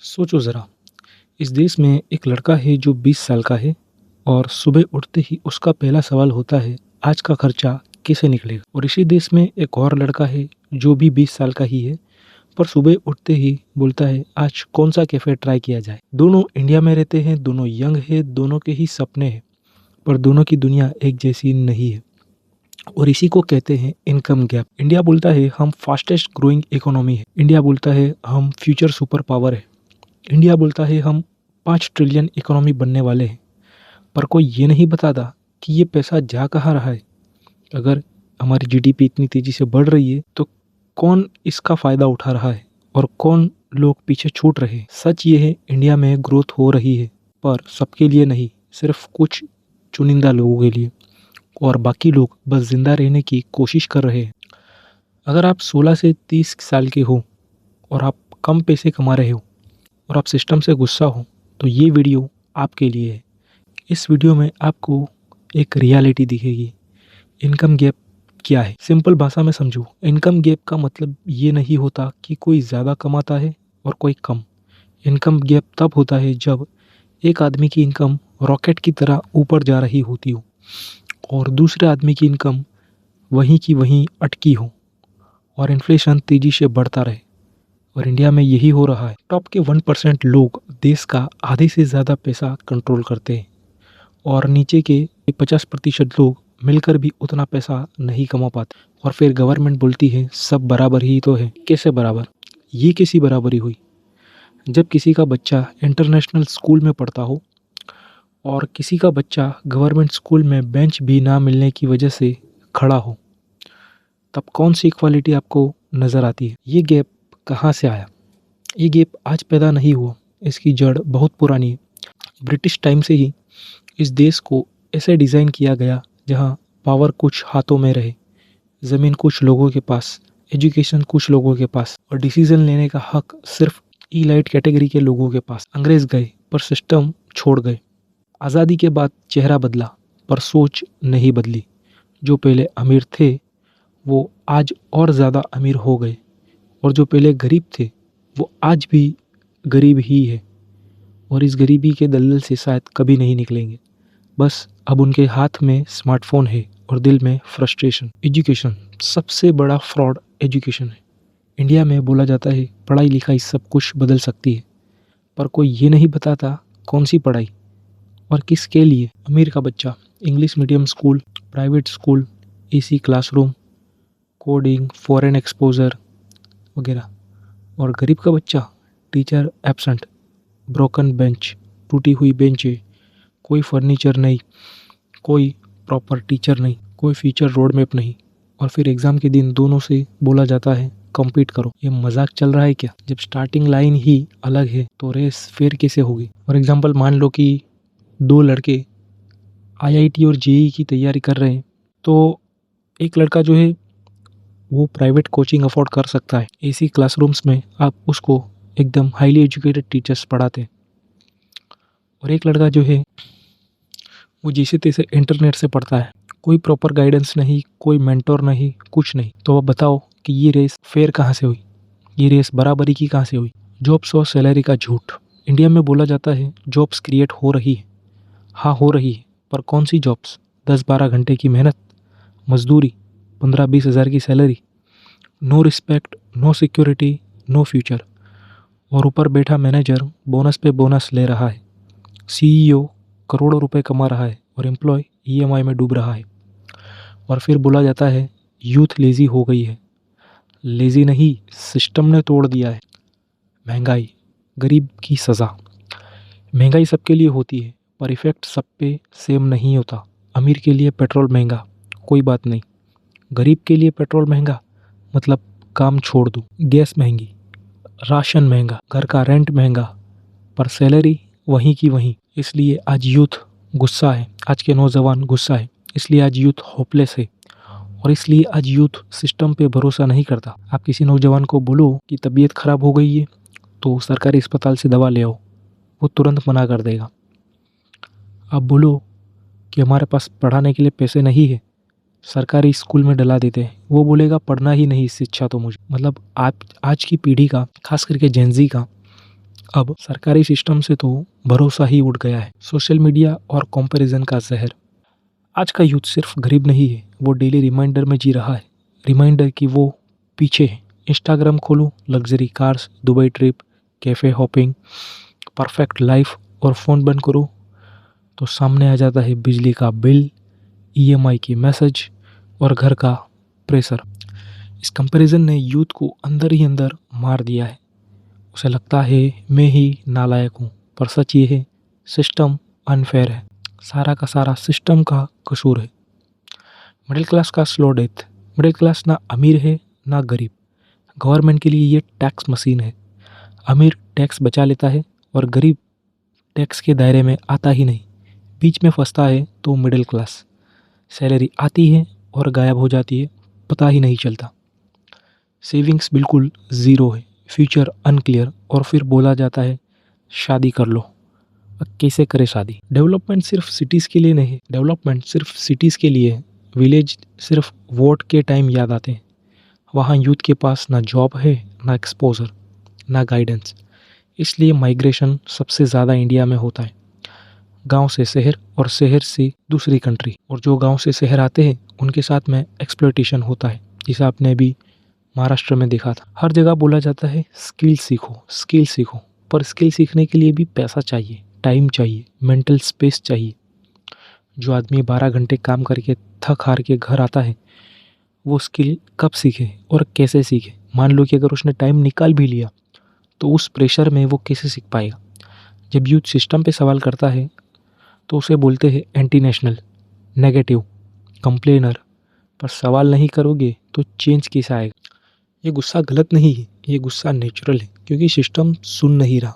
सोचो ज़रा, इस देश में एक लड़का है जो 20 साल का है और सुबह उठते ही उसका पहला सवाल होता है, आज का खर्चा कैसे निकलेगा? और इसी देश में एक और लड़का है जो भी 20 साल का ही है, पर सुबह उठते ही बोलता है, आज कौन सा कैफ़े ट्राई किया जाए? दोनों इंडिया में रहते हैं, दोनों यंग हैं, दोनों के ही सपने हैं, पर दोनों की दुनिया एक जैसी नहीं है। और इसी को कहते हैं इनकम गैप। इंडिया बोलता है हम फास्टेस्ट ग्रोइंग इकोनॉमी है। इंडिया बोलता है हम फ्यूचर सुपर पावर है। इंडिया बोलता है हम 5 ट्रिलियन इकोनॉमी बनने वाले हैं, पर कोई ये नहीं बताता कि ये पैसा जा कहाँ रहा है। अगर हमारी जीडीपी इतनी तेज़ी से बढ़ रही है तो कौन इसका फ़ायदा उठा रहा है और कौन लोग पीछे छूट रहे हैं। सच ये है, इंडिया में ग्रोथ हो रही है, पर सबके लिए नहीं, सिर्फ कुछ चुनिंदा लोगों के लिए, और बाकी लोग बस ज़िंदा रहने की कोशिश कर रहे हैं। अगर आप 16 से 30 साल के हो और आप कम पैसे कमा रहे हो और आप सिस्टम से गुस्सा हो, तो ये वीडियो आपके लिए है। इस वीडियो में आपको एक रियलिटी दिखेगी। इनकम गैप क्या है? सिंपल भाषा में समझो, इनकम गैप का मतलब ये नहीं होता कि कोई ज़्यादा कमाता है और कोई कम। इनकम गैप तब होता है जब एक आदमी की इनकम रॉकेट की तरह ऊपर जा रही होती हो और दूसरे आदमी की इनकम वहीं की वहीं अटकी हो और इन्फ्लेशन तेज़ी से बढ़ता रहे। और इंडिया में यही हो रहा है। टॉप के 1% लोग देश का आधे से ज़्यादा पैसा कंट्रोल करते हैं और नीचे के 50% लोग मिलकर भी उतना पैसा नहीं कमा पाते। और फिर गवर्नमेंट बोलती है सब बराबर ही तो है। कैसे बराबर? ये कैसी बराबरी हुई? जब किसी का बच्चा इंटरनेशनल स्कूल में पढ़ता हो और किसी का बच्चा गवर्नमेंट स्कूल में बेंच भी ना मिलने की वजह से खड़ा हो, तब कौन सी इक्वालिटी आपको नज़र आती है? ये गैप कहाँ से आया? ये गैप आज पैदा नहीं हुआ, इसकी जड़ बहुत पुरानी है। ब्रिटिश टाइम से ही इस देश को ऐसे डिज़ाइन किया गया जहाँ पावर कुछ हाथों में रहे, ज़मीन कुछ लोगों के पास, एजुकेशन कुछ लोगों के पास और डिसीजन लेने का हक सिर्फ इलाइट कैटेगरी के लोगों के पास। अंग्रेज़ गए पर सिस्टम छोड़ गए। आज़ादी के बाद चेहरा बदला पर सोच नहीं बदली। जो पहले अमीर थे वो आज और ज़्यादा अमीर हो गए और जो पहले गरीब थे वो आज भी गरीब ही है और इस गरीबी के दलदल से शायद कभी नहीं निकलेंगे। बस अब उनके हाथ में स्मार्टफोन है और दिल में फ्रस्ट्रेशन। एजुकेशन, सबसे बड़ा फ्रॉड एजुकेशन है। इंडिया में बोला जाता है पढ़ाई लिखाई सब कुछ बदल सकती है, पर कोई ये नहीं बताता कौन सी पढ़ाई और किसके लिए। अमीर का बच्चा English medium school, private school, AC classroom, coding, foreign exposure वगैरह, और गरीब का बच्चा टीचर एब्सेंट, ब्रोकन बेंच, टूटी हुई बेंचें, कोई फर्नीचर नहीं, कोई प्रॉपर टीचर नहीं, कोई फ्यूचर रोड मैप नहीं, और फिर एग्ज़ाम के दिन दोनों से बोला जाता है कम्पीट करो। ये मजाक चल रहा है क्या? जब स्टार्टिंग लाइन ही अलग है तो रेस फेयर कैसे होगी? फॉर एग्जांपल मान लो कि 2 लड़के आईआईटी और जेईई की तैयारी कर रहे हैं, तो एक लड़का जो है वो प्राइवेट कोचिंग अफोर्ड कर सकता है। एसी क्लासरूम्स में आप उसको एकदम हाईली एजुकेटेड टीचर्स पढ़ाते हैं, और एक लड़का जो है वो जैसे तैसे इंटरनेट से पढ़ता है। कोई प्रॉपर गाइडेंस नहीं, कोई मेंटोर नहीं, कुछ नहीं। तो अब बताओ कि ये रेस फेयर कहाँ से हुई? ये रेस बराबरी की कहाँ से हुई? जॉब्स और सैलरी का झूठ। इंडिया में बोला जाता है जॉब्स क्रिएट हो रही है। हाँ, हो रही है, पर कौन सी जॉब्स? 10-12 घंटे की मेहनत, मजदूरी, 15-20 हज़ार की salary, no respect, no security, no future. और ऊपर बैठा मैनेजर बोनस पे बोनस ले रहा है, सीईओ करोड़ों रुपए कमा रहा है और एम्प्लॉय ईएमआई में डूब रहा है। और फिर बोला जाता है यूथ लेज़ी हो गई है। लेज़ी नहीं, सिस्टम ने तोड़ दिया है। महंगाई, गरीब की सज़ा। महंगाई सबके लिए होती है, पर इफ़ेक्ट सब पे सेम नहीं होता। अमीर के लिए पेट्रोल महंगा, कोई बात नहीं। गरीब के लिए पेट्रोल महंगा मतलब काम छोड़ दो। गैस महंगी, राशन महंगा, घर का रेंट महंगा, पर सैलरी वहीं की वहीं। इसलिए आज यूथ गुस्सा है, आज के नौजवान गुस्सा है, इसलिए आज यूथ होपलेस है, और इसलिए आज यूथ सिस्टम पे भरोसा नहीं करता। आप किसी नौजवान को बोलो कि तबीयत खराब हो गई है तो सरकारी अस्पताल से दवा ले आओ, वो तुरंत मना कर देगा। आप बोलो कि हमारे पास पढ़ाने के लिए पैसे नहीं है, सरकारी स्कूल में डला देते हैं, वो बोलेगा पढ़ना ही नहीं शिक्षा तो मुझे। मतलब आप आज की पीढ़ी का, खास करके जेनजी का अब सरकारी सिस्टम से तो भरोसा ही उठ गया है। सोशल मीडिया और कंपैरिजन का जहर। आज का यूथ सिर्फ गरीब नहीं है, वो डेली रिमाइंडर में जी रहा है। रिमाइंडर कि वो पीछे है। इंस्टाग्राम खोलो, luxury cars, Dubai trip, cafe hopping, perfect life, और फ़ोन बंद करो तो सामने आ जाता है बिजली का बिल, ईएमआई की मैसेज और घर का प्रेशर। इस कंपैरिजन ने यूथ को अंदर ही अंदर मार दिया है। उसे लगता है मैं ही नालायक हूँ, पर सच ये है सिस्टम अनफेयर है। सारा का सारा सिस्टम का कसूर है। मिडिल क्लास का स्लो डेथ। मिडिल क्लास ना अमीर है ना गरीब। गवर्नमेंट के लिए ये टैक्स मशीन है। अमीर टैक्स बचा लेता है और गरीब टैक्स के दायरे में आता ही नहीं। बीच में फंसता है तो मिडिल क्लास। सैलरी आती है और गायब हो जाती है, पता ही नहीं चलता। सेविंग्स बिल्कुल ज़ीरो है, फ्यूचर अनक्लियर, और फिर बोला जाता है शादी कर लो। अब कैसे करे शादी? डेवलपमेंट सिर्फ सिटीज़ के लिए नहीं है। डेवलपमेंट सिर्फ सिटीज़ के लिए है। विलेज सिर्फ वोट के टाइम याद आते हैं। वहाँ यूथ के पास ना जॉब है, ना एक्सपोजर, ना गाइडेंस। इसलिए माइग्रेशन सबसे ज़्यादा इंडिया में होता है। गांव से शहर और शहर से दूसरी कंट्री, और जो गांव से शहर आते हैं उनके साथ में एक्सप्लॉइटेशन होता है, जिसे आपने अभी महाराष्ट्र में देखा था। हर जगह बोला जाता है स्किल सीखो, स्किल सीखो, पर स्किल सीखने के लिए भी पैसा चाहिए, टाइम चाहिए, मेंटल स्पेस चाहिए। जो आदमी 12 घंटे काम करके थक हार के घर आता है, वो स्किल कब सीखे और कैसे सीखे? मान लो कि अगर उसने टाइम निकाल भी लिया तो उस प्रेशर में वो कैसे सीख पाएगा? जब यूथ सिस्टम पे सवाल करता है तो उसे बोलते हैं एंटी नेशनल, नेगेटिव, कंप्लेनर। पर सवाल नहीं करोगे तो चेंज कैसे आएगा? ये गुस्सा गलत नहीं है, ये गुस्सा नेचुरल है, क्योंकि सिस्टम सुन नहीं रहा।